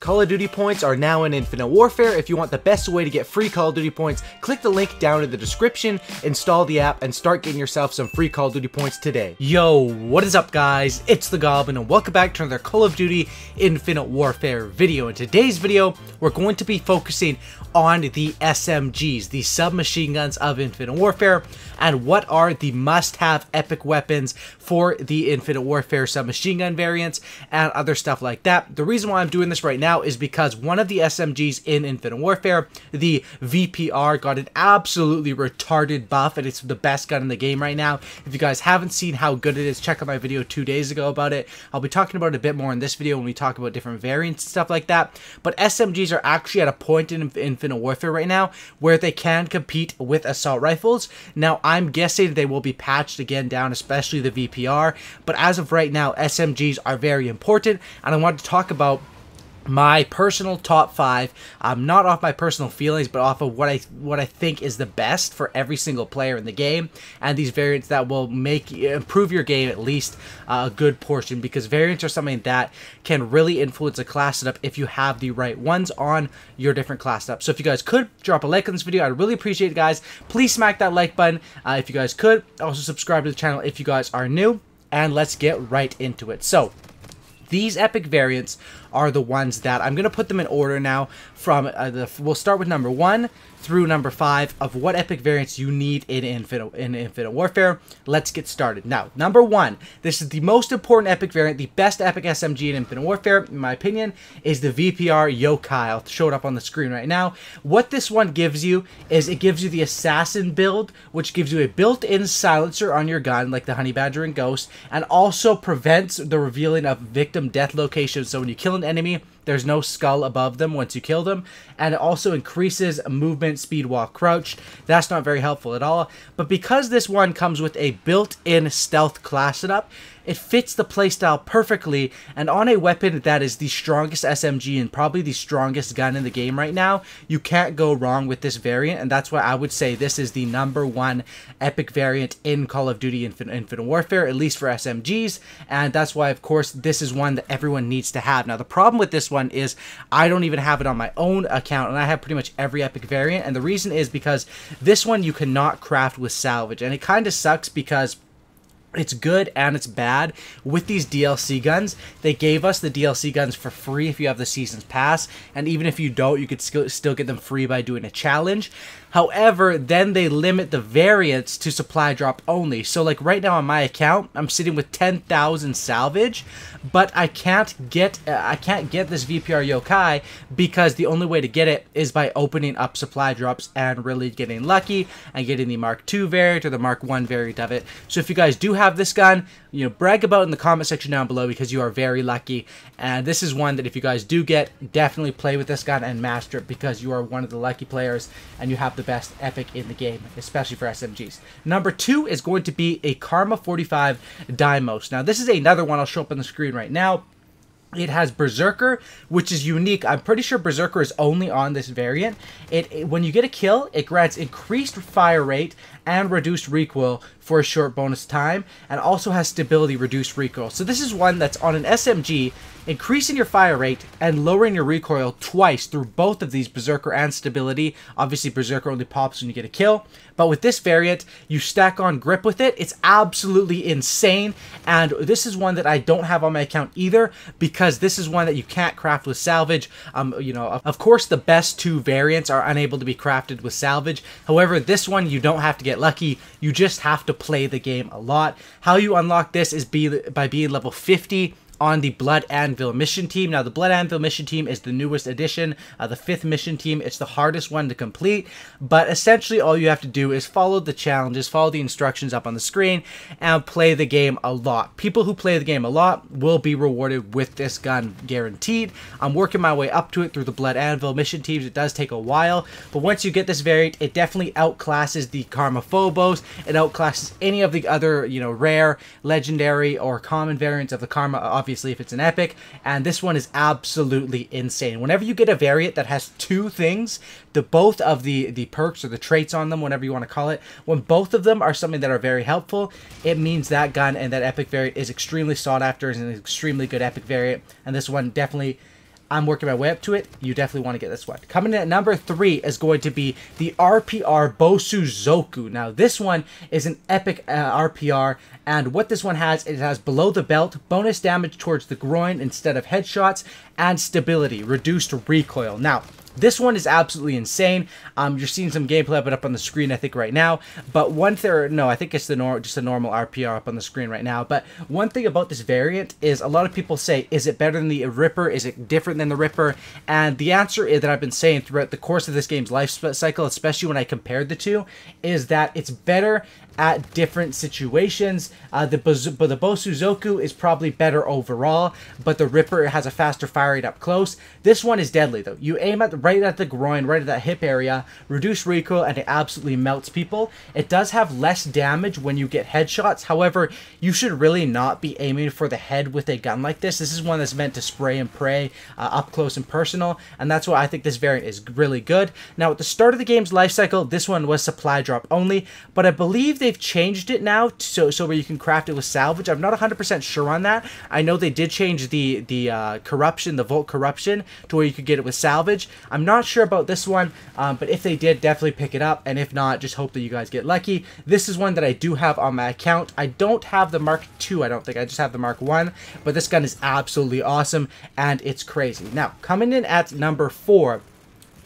Call of Duty points are now in Infinite Warfare. If you want the best way to get free Call of Duty points, click the link down in the description, install the app, and start getting yourself some free Call of Duty points today. Yo, what is up guys? It's the Goblin and welcome back to another Call of Duty Infinite Warfare video. In today's video, we're going to be focusing on the SMGs, the submachine guns of Infinite Warfare, and what are the must-have epic weapons for the Infinite Warfare submachine gun variants and other stuff like that. The reason why I'm doing this right now is because one of the SMGs in Infinite Warfare, the VPR, got an absolutely retarded buff, and it's the best gun in the game right now. If you guys haven't seen how good it is, check out my video 2 days ago about it. I'll be talking about it a bit more in this video when we talk about different variants and stuff like that. But SMGs are actually at a point in Infinite Warfare right now where they can compete with assault rifles. Now, I'm guessing they will be patched again down, especially the VPR. But as of right now, SMGs are very important, and I want to talk about my personal top 5, not off my personal feelings, but off of what I think is the best for every single player in the game, and these variants that will improve your game at least a good portion, because variants are something that can really influence a class setup if you have the right ones on your different class setups. So if you guys could drop a like on this video, I'd really appreciate it, guys. Please smack that like button if you guys could. Also subscribe to the channel if you guys are new, and let's get right into it. So these epic variants are the ones that I'm going to put them in order now from we'll start with number 1 through number 5 of what epic variants you need in Infinite Warfare. Let's get started. Now, number 1, this is the most important epic variant, the best epic SMG in Infinite Warfare, in my opinion, is the VPR Yokai. I'll show it up on the screen right now. What this one gives you is it gives you the assassin build, which gives you a built-in silencer on your gun, like the Honey Badger and Ghost, and also prevents the revealing of victim death locations. So when you kill an enemy, there's no skull above them once you kill them, and it also increases movement speed while crouched. That's not very helpful at all, but because this one comes with a built-in stealth class setup, it fits the playstyle perfectly, and on a weapon that is the strongest SMG and probably the strongest gun in the game right now, you can't go wrong with this variant, and that's why I would say this is the number 1 epic variant in Call of Duty Infinite Warfare, at least for SMGs, and that's why, of course, this is one that everyone needs to have. Now, the problem with this one is I don't even have it on my own account, and I have pretty much every epic variant, and the reason is because this one you cannot craft with salvage, and it kind of sucks because it's good and it's bad. With these DLC guns, they gave us the DLC guns for free if you have the Season's Pass, and even if you don't, you could still get them free by doing a challenge. However, then they limit the variants to supply drop only. So like right now on my account, I'm sitting with 10,000 salvage, but I can't get this VPR Yokai because the only way to get it is by opening up supply drops and really getting lucky and getting the Mark II variant or the Mark I variant of it. So if you guys do have this gun, you know, brag about it in the comment section down below because you are very lucky. And this is one that if you guys do get, definitely play with this gun and master it because you are one of the lucky players and you have the best epic in the game, especially for SMGs. Number 2 is going to be a Karma 45 Deimos. Now, this is another one I'll show up on the screen right now. It has Berserker, which is unique. I'm pretty sure Berserker is only on this variant. When you get a kill, it grants increased fire rate and reduced recoil for a short bonus time, and also has stability reduced recoil. So this is one that's on an SMG, increasing your fire rate and lowering your recoil twice through both of these, Berserker and stability. Obviously, Berserker only pops when you get a kill, but with this variant, you stack on grip with it. It's absolutely insane, and this is one that I don't have on my account either, because this is one that you can't craft with salvage. You know, of course, the best 2 variants are unable to be crafted with salvage. However, this one, you don't have to get lucky. You just have to play the game a lot. How you unlock this is by being level 50 on the Blood Anvil mission team. Now, the Blood Anvil mission team is the newest addition, the 5th mission team. It's the hardest one to complete, but essentially all you have to do is follow the challenges, follow the instructions up on the screen, and play the game a lot. People who play the game a lot will be rewarded with this gun, guaranteed. I'm working my way up to it through the Blood Anvil mission teams. It does take a while, but once you get this variant, it definitely outclasses the Karma Phobos. It outclasses any of the other, you know, rare, legendary, or common variants of the Karma, obviously if it's an epic, and this one is absolutely insane. Whenever you get a variant that has 2 things, both of the perks or the traits on them, whatever you want to call it, when both of them are something that are very helpful, it means that gun and that epic variant is extremely sought after, is an extremely good epic variant, and this one definitely I'm working my way up to it. You definitely want to get this one. Coming in at number 3 is going to be the RPR Bosuzoku. Now, this one is an epic RPR, and what this one has, it has below the belt, bonus damage towards the groin instead of headshots, and stability, reduced recoil. Now, this one is absolutely insane. You're seeing some gameplay of it up on the screen, I think, right now. But one thing, no, I think it's just a normal RPR up on the screen right now. But one thing about this variant is a lot of people say, is it better than the Ripper? Is it different than the Ripper? And the answer is that I've been saying throughout the course of this game's life cycle, especially when I compared the two, is that it's better at different situations. The Bosuzoku is probably better overall, but the Ripper has a faster fire rate up close. This one is deadly though. You aim at right at the groin, right at that hip area, reduce recoil, and it absolutely melts people. It does have less damage when you get headshots. However, you should really not be aiming for the head with a gun like this. This is one that's meant to spray and pray up close and personal, and that's why I think this variant is really good. Now, at the start of the game's life cycle, this one was supply drop only, but I believe they've changed it now so where you can craft it with salvage. I'm not 100% sure on that. I know they did change the corruption, the Volt corruption, to where you could get it with salvage. I'm not sure about this one, but if they did, definitely pick it up, and if not, just hope that you guys get lucky. This is one that I do have on my account. I don't have the Mark II, I don't think. I just have the Mark I, but this gun is absolutely awesome, and it's crazy. Now, coming in at number 4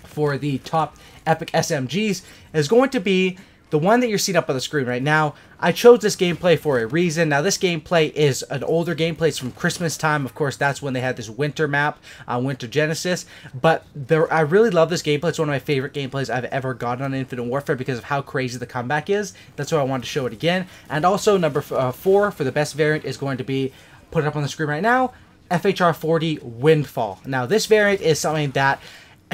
for the top epic SMGs is going to be the one that you're seeing up on the screen right now. I chose this gameplay for a reason. Now, this gameplay is an older gameplay. It's from Christmas time. Of course, that's when they had this winter map, Winter Genesis. But I really love this gameplay. It's one of my favorite gameplays I've ever gotten on Infinite Warfare because of how crazy the comeback is. That's why I wanted to show it again. And also, number 4 for the best variant is going to be, put it up on the screen right now, FHR-40 Windfall. Now, this variant is something that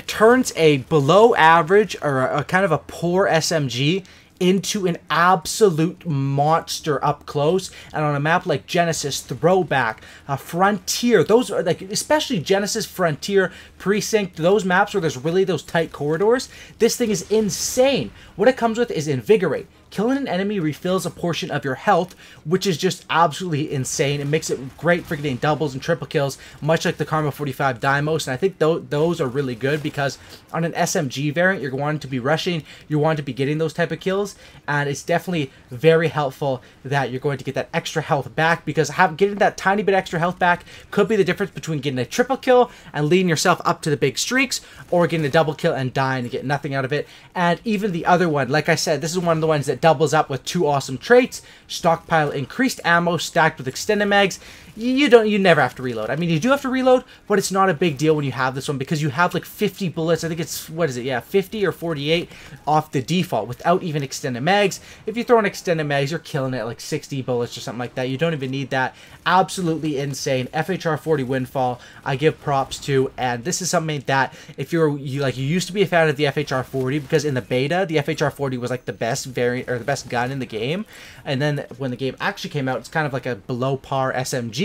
turns a below average or a kind of a poor SMG into an absolute monster up close, and on a map like Genesis, Throwback, Frontier, those are like, especially Genesis, Frontier, Precinct, those maps where there's really those tight corridors, this thing is insane. What it comes with is Invigorate. Killing an enemy refills a portion of your health, which is just absolutely insane. It makes it great for getting doubles and triple kills, much like the Karma 45 Dymos, and I think those are really good because on an SMG variant, you're wanting to be rushing, you want to be getting those type of kills, and it's definitely very helpful that you're going to get that extra health back, because getting that tiny bit extra health back could be the difference between getting a triple kill and leading yourself up to the big streaks, or getting a double kill and dying and get nothing out of it. And even the other one, like I said, this is one of the ones that doubles up with 2 awesome traits: stockpile increased ammo stacked with extended mags. You never have to reload. I mean, you do have to reload, but it's not a big deal when you have this one because you have like 50 bullets. I think it's, what is it? Yeah, 50 or 48 off the default without even extended mags. If you throw in extended mags, you're killing it at like 60 bullets or something like that. You don't even need that. Absolutely insane. FHR-40 Windfall, I give props to, and this is something that if you used to be a fan of the FHR-40 because in the beta, the FHR-40 was like the best variant or the best gun in the game, and then when the game actually came out, it's kind of like a below par SMG.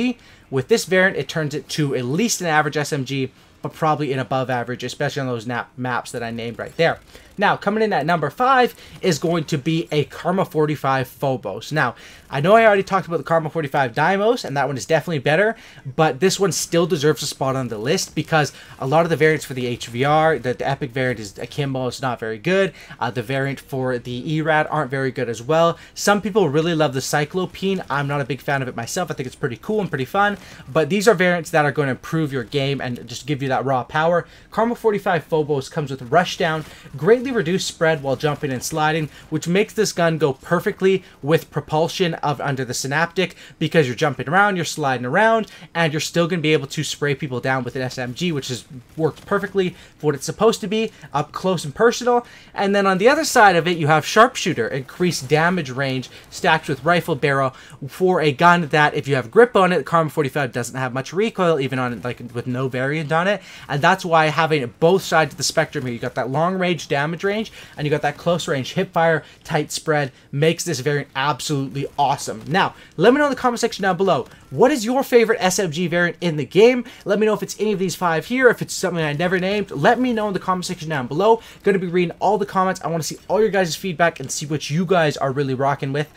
With this variant, it turns it to at least an average SMG, but probably an above average, especially on those maps that I named right there. Now, coming in at number 5 is going to be a Karma 45 Phobos. Now, I know I already talked about the Karma 45 Dymos, and that one is definitely better, but this one still deserves a spot on the list because a lot of the variants for the HVR, the Epic variant is akimbo, it's not very good. The variant for the ERAD aren't very good as well. Some people really love the Cyclopene. I'm not a big fan of it myself. I think it's pretty cool and pretty fun, but these are variants that are going to improve your game and just give you that raw power. Karma 45 Phobos comes with Rushdown, greatly reduced spread while jumping and sliding, which makes this gun go perfectly with propulsion of under the Synaptic because you're jumping around, you're sliding around, and you're still going to be able to spray people down with an SMG, which has worked perfectly for what it's supposed to be, up close and personal. And then on the other side of it, you have Sharpshooter, increased damage range stacked with Rifle Barrel for a gun that, if you have grip on it, Karma 45 doesn't have much recoil, even on it, like with no variant on it, and that's why having both sides of the spectrum here, you got that long range damage range and you got that close range hip fire, tight spread, makes this variant absolutely awesome. Now, let me know in the comment section down below, what is your favorite SMG variant in the game? Let me know if it's any of these 5 here, if it's something I never named. Let me know in the comment section down below. Going to be reading all the comments. I want to see all your guys' feedback and see what you guys are really rocking with.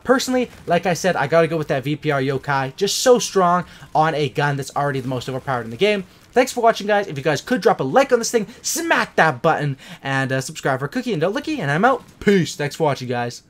Personally, like I said, I got to go with that VPR Yokai. Just so strong. strong on a gun that's already the most overpowered in the game. Thanks for watching, guys. If you guys could drop a like on this thing, smack that button, and subscribe for Cookie and Don't Licky, and I'm out. Peace. Thanks for watching, guys.